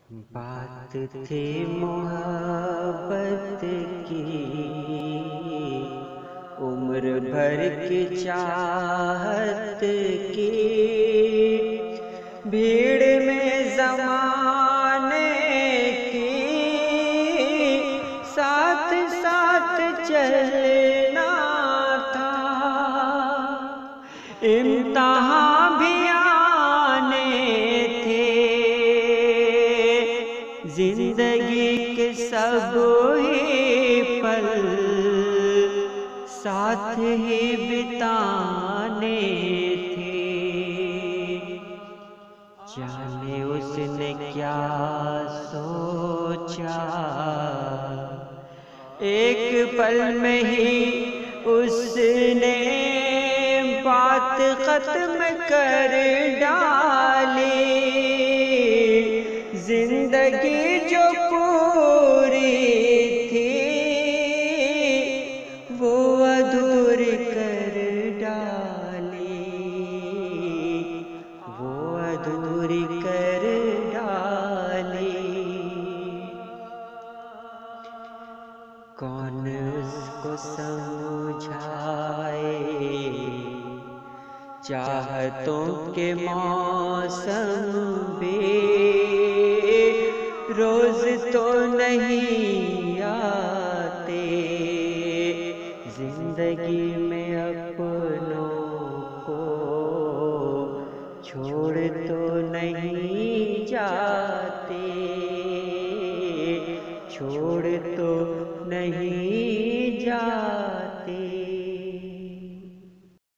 بات تھی محبت کی، عمر بھر کی چاہت کی، بھیڑ میں زمانے کی، ساتھ ساتھ چلنا تھا، امتحان بھی آنے تھے، زندگی کے سب ہی پل ساتھ ہی بتانے تھے۔ جانے اس نے کیا سوچا، ایک پل میں ہی اس نے بات ختم کر ڈالی، زندگی جو پوری تھی وہ ادھوری کر ڈالی، وہ ادھوری کر ڈالی۔ کون اس کو سمجھائے، چاہتوں کے موسم بھی روز تو نہیں آتے، زندگی میں اپنوں کو چھوڑ تو نہیں جاتے، چھوڑ